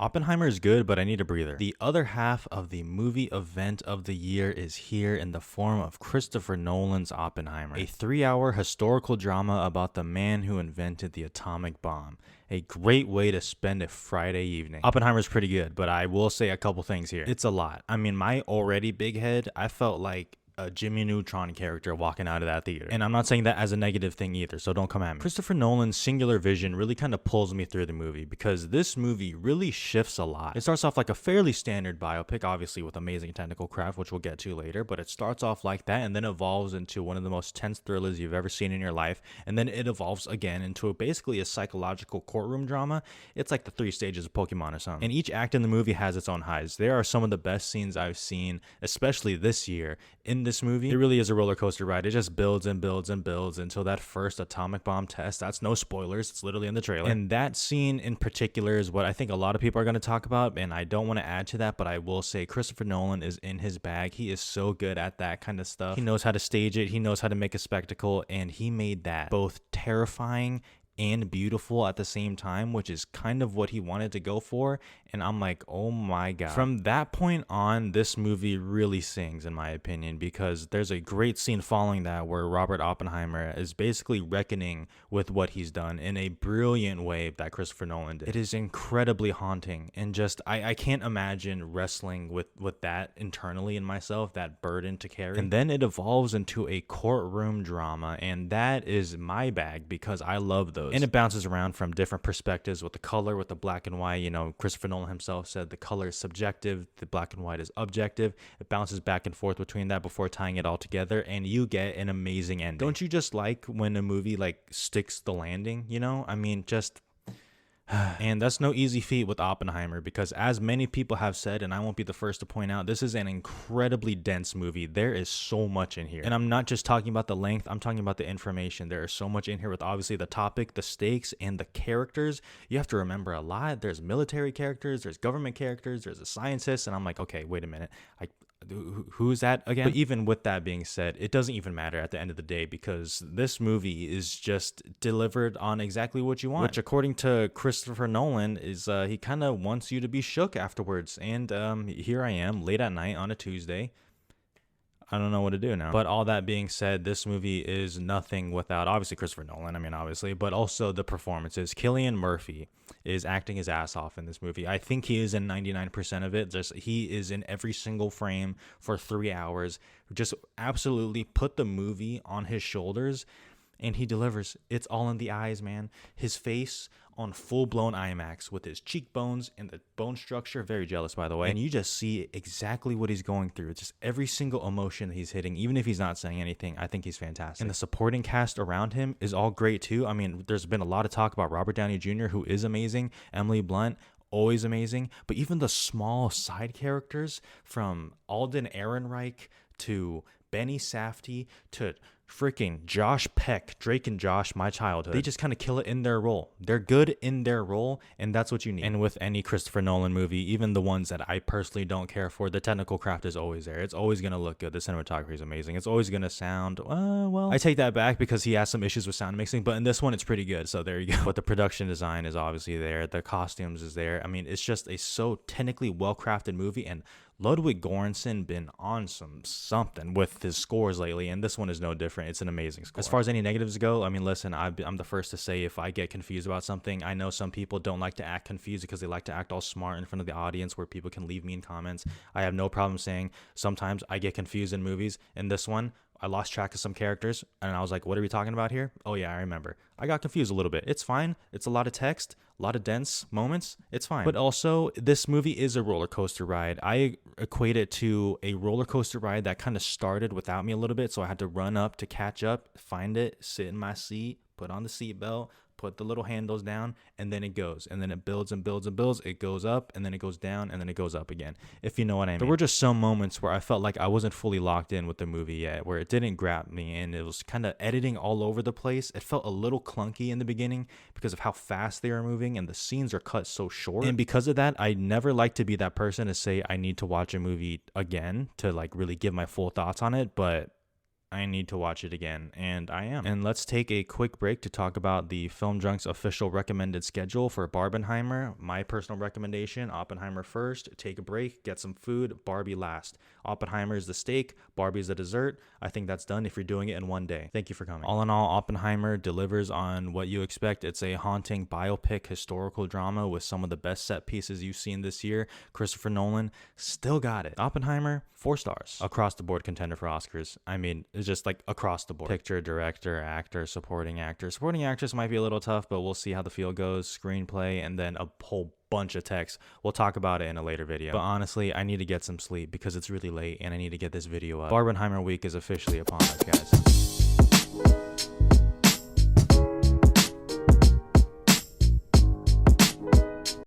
Oppenheimer is good, but I need a breather. The other half of the movie event of the year is here in the form of Christopher Nolan's Oppenheimer, a 3-hour historical drama about the man who invented the atomic bomb. A great way to spend a Friday evening. Oppenheimer's pretty good, but I will say a couple things here. It's a lot. I mean, my already big head, I felt like a Jimmy Neutron character walking out of that theater. And I'm not saying that as a negative thing either, so don't come at me. Christopher Nolan's singular vision really kind of pulls me through the movie because this movie really shifts a lot. It starts off like a fairly standard biopic, obviously with amazing technical craft, which we'll get to later, but it starts off like that and then evolves into one of the most tense thrillers you've ever seen in your life, and then it evolves again into basically a psychological courtroom drama. It's like the 3 stages of Pokemon or something. And each act in the movie has its own highs. There are some of the best scenes I've seen, especially this year, in this movie. It really is a roller coaster ride. It just builds and builds and builds until that first atomic bomb test. That's no spoilers. It's literally in the trailer. And that scene in particular is what I think a lot of people are going to talk about, and I don't want to add to that, but I will say Christopher Nolan is in his bag. He is so good at that kind of stuff. He knows how to stage it. He knows how to make a spectacle, and he made that both terrifying and beautiful at the same time, which is kind of what he wanted to go for. And I'm like, oh my god. From that point on, this movie really sings, in my opinion, because there's a great scene following that where Robert Oppenheimer is basically reckoning with what he's done in a brilliant way that Christopher Nolan did. It is incredibly haunting, and just I can't imagine wrestling with that internally in myself, that burden to carry. And then it evolves into a courtroom drama, and that is my bag because I love those. And it bounces around from different perspectives with the color, with the black and white. You know, Christopher Nolan himself said the color is subjective, the black and white is objective. It bounces back and forth between that before tying it all together, and you get an amazing ending. Don't you just like when a movie like sticks the landing, you know? I mean, just and that's no easy feat with Oppenheimer because, as many people have said, and I won't be the first to point out, this is an incredibly dense movie. There is so much in here. And I'm not just talking about the length, I'm talking about the information. There is so much in here with obviously the topic, the stakes, and the characters. You have to remember a lot. There's military characters, there's government characters, there's a scientist, and I'm like, okay, wait a minute. Who's that again? But even with that being said, it doesn't even matter at the end of the day because this movie is just delivered on exactly what you want, which according to Christopher Nolan is he kind of wants you to be shook afterwards. And here I am late at night on a Tuesday. I don't know what to do now. But all that being said, this movie is nothing without obviously Christopher Nolan. I mean, obviously, but also the performances. Cillian Murphy is acting his ass off in this movie. I think he is in 99% of it. Just he is in every single frame for 3 hours. Just absolutely put the movie on his shoulders, and he delivers. It's all in the eyes, man. His face on full-blown IMAX with his cheekbones and the bone structure. Very jealous, by the way. And you just see exactly what he's going through. It's just every single emotion that he's hitting, even if he's not saying anything. I think he's fantastic. And the supporting cast around him is all great, too. I mean, there's been a lot of talk about Robert Downey Jr., who is amazing. Emily Blunt, always amazing. But even the small side characters, from Alden Ehrenreich to Benny Safdie to freaking Josh Peck, Drake and Josh, my childhood. They just kind of kill it in their role. They're good in their role, and that's what you need. And with any Christopher Nolan movie, even the ones that I personally don't care for, the technical craft is always there. It's always going to look good. The cinematography is amazing. It's always going to sound, well, I take that back because he has some issues with sound mixing, but in this one, it's pretty good. So there you go. But the production design is obviously there. The costumes is there. I mean, it's just a so technically well-crafted movie, and Ludwig Göransson been on something with his scores lately, and this one is no different. It's an amazing score. As far as any negatives go, I mean, listen, I'm the first to say if I get confused about something. I know some people don't like to act confused because they like to act all smart in front of the audience where people can leave mean comments. I have no problem saying sometimes I get confused in movies. In this one, I lost track of some characters, and I was like, what are we talking about here? Oh, yeah, I remember. I got confused a little bit. It's fine. It's a lot of text, a lot of dense moments. It's fine. But also, this movie is a roller coaster ride. I equate it to a roller coaster ride that kind of started without me a little bit, so I had to run up to catch up, find it, sit in my seat, put on the seatbelt, put the little handles down, and then it goes. And then it builds and builds and builds. It goes up, and then it goes down, and then it goes up again, if you know what I mean. There were just some moments where I felt like I wasn't fully locked in with the movie yet, where it didn't grab me, and it was kind of editing all over the place. It felt a little clunky in the beginning because of how fast they were moving, and the scenes are cut so short. And because of that, I never like to be that person to say I need to watch a movie again to like really give my full thoughts on it, but I need to watch it again, and I am. And let's take a quick break to talk about the Film Drunk's official recommended schedule for Barbenheimer. My personal recommendation: Oppenheimer first, take a break, get some food, Barbie last. Oppenheimer is the steak, Barbie is the dessert. I think that's done if you're doing it in one day. Thank you for coming. All in all, Oppenheimer delivers on what you expect. It's a haunting biopic historical drama with some of the best set pieces you've seen this year. Christopher Nolan still got it. Oppenheimer, 4 stars. Across the board contender for Oscars. I mean, it's just like across the board. Picture, director, actor, supporting actor. Supporting actress might be a little tough, but we'll see how the field goes. Screenplay, and then a whole bunch of text. We'll talk about it in a later video. But honestly, I need to get some sleep because it's really late and I need to get this video up. Barbenheimer week is officially upon us, guys.